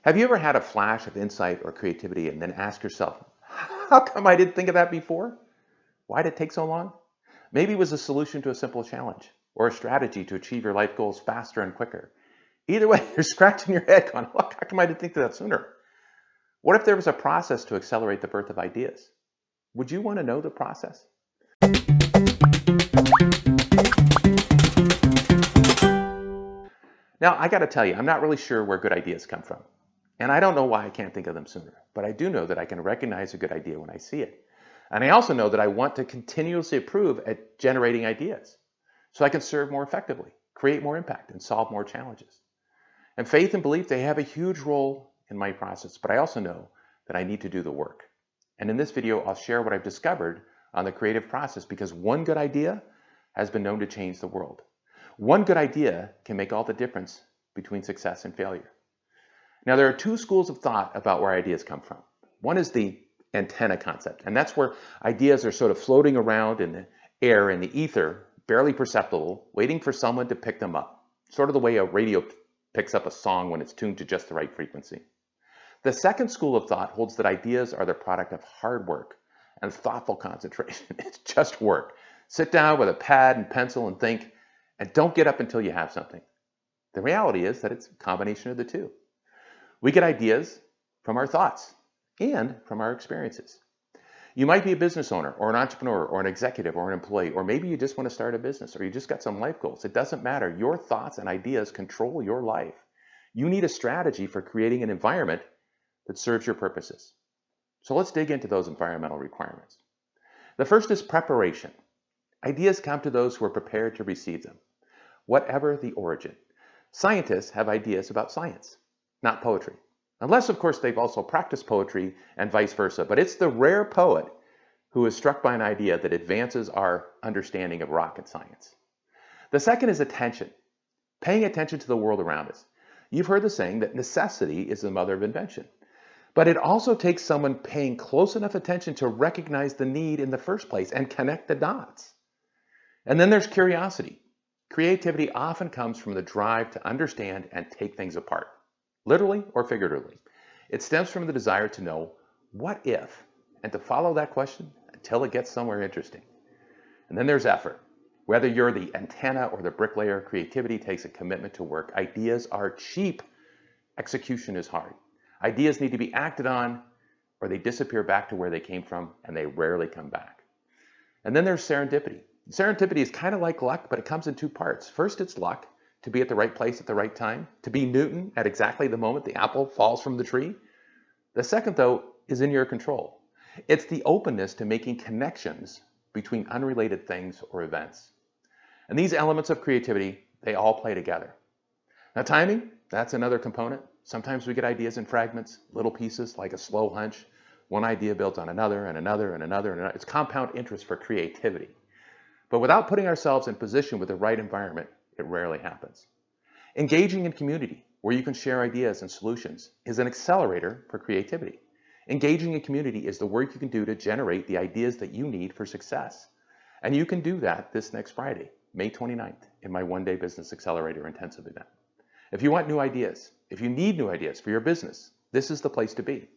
Have you ever had a flash of insight or creativity and then ask yourself, how come I didn't think of that before? Why did it take so long? Maybe it was a solution to a simple challenge or a strategy to achieve your life goals faster and quicker. Either way, you're scratching your head going, look, how come I didn't think of that sooner? What if there was a process to accelerate the birth of ideas? Would you want to know the process? Now, I got to tell you, I'm not really sure where good ideas come from. And I don't know why I can't think of them sooner. But I do know that I can recognize a good idea when I see it. And I also know that I want to continuously improve at generating ideas so I can serve more effectively, create more impact, and solve more challenges. And faith and belief, they have a huge role in my process, but I also know that I need to do the work. And in this video, I'll share what I've discovered on the creative process, because one good idea has been known to change the world. One good idea can make all the difference between success and failure. Now, there are two schools of thought about where ideas come from. One is the antenna concept, and that's where ideas are sort of floating around in the air, in the ether, barely perceptible, waiting for someone to pick them up. Sort of the way a radio picks up a song when it's tuned to just the right frequency. The second school of thought holds that ideas are the product of hard work and thoughtful concentration. It's just work. Sit down with a pad and pencil and think, and don't get up until you have something. The reality is that it's a combination of the two. We get ideas from our thoughts and from our experiences. You might be a business owner or an entrepreneur or an executive or an employee, or maybe you just want to start a business or you just got some life goals. It doesn't matter. Your thoughts and ideas control your life. You need a strategy for creating an environment that serves your purposes. So let's dig into those environmental requirements. The first is preparation. Ideas come to those who are prepared to receive them, whatever the origin. Scientists have ideas about science, not poetry. Unless, of course, they've also practiced poetry and vice versa. But it's the rare poet who is struck by an idea that advances our understanding of rocket science. The second is attention, paying attention to the world around us. You've heard the saying that necessity is the mother of invention. But it also takes someone paying close enough attention to recognize the need in the first place and connect the dots. And then there's curiosity. Creativity often comes from the drive to understand and take things apart, literally or figuratively. It stems from the desire to know what if, and to follow that question until it gets somewhere interesting. And then there's effort. Whether you're the antenna or the bricklayer, creativity takes a commitment to work. Ideas are cheap. Execution is hard. Ideas need to be acted on, or they disappear back to where they came from, and they rarely come back. And then there's serendipity. Serendipity is kind of like luck, but it comes in two parts. First, it's luck, to be at the right place at the right time, to be Newton at exactly the moment the apple falls from the tree. The second, though, is in your control. It's the openness to making connections between unrelated things or events. And these elements of creativity, they all play together. Now, timing, that's another component. Sometimes we get ideas in fragments, little pieces like a slow hunch. One idea builds on another and another and another and another. It's compound interest for creativity. But without putting ourselves in position with the right environment, it rarely happens. Engaging in community, where you can share ideas and solutions, is an accelerator for creativity. Engaging in community is the work you can do to generate the ideas that you need for success. And you can do that this next Friday, May 29th, in my one-day Business Accelerator Intensive event. If you want new ideas, if you need new ideas for your business, this is the place to be.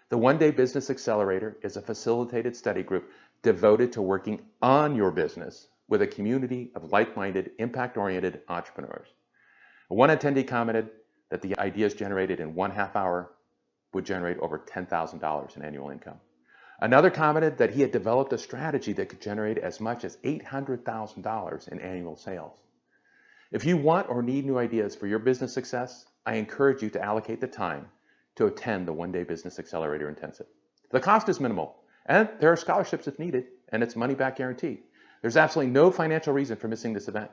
The One-Day Business Accelerator is a facilitated study group devoted to working on your business with a community of like-minded, impact-oriented entrepreneurs. One attendee commented that the ideas generated in 1/2 hour would generate over $10,000 in annual income. Another commented that he had developed a strategy that could generate as much as $800,000 in annual sales. If you want or need new ideas for your business success, I encourage you to allocate the time to attend the One-Day Business Accelerator Intensive. The cost is minimal, and there are scholarships if needed, and it's money back guaranteed. There's absolutely no financial reason for missing this event.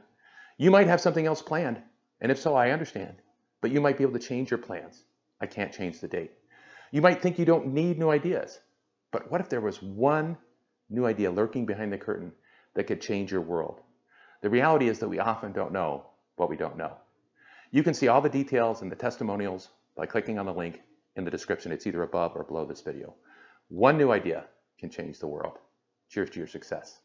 You might have something else planned, and if so, I understand, but you might be able to change your plans. I can't change the date. You might think you don't need new ideas, but what if there was one new idea lurking behind the curtain that could change your world? The reality is that we often don't know what we don't know. You can see all the details and the testimonials by clicking on the link in the description. It's either above or below this video. One new idea can change the world. Cheers to your success.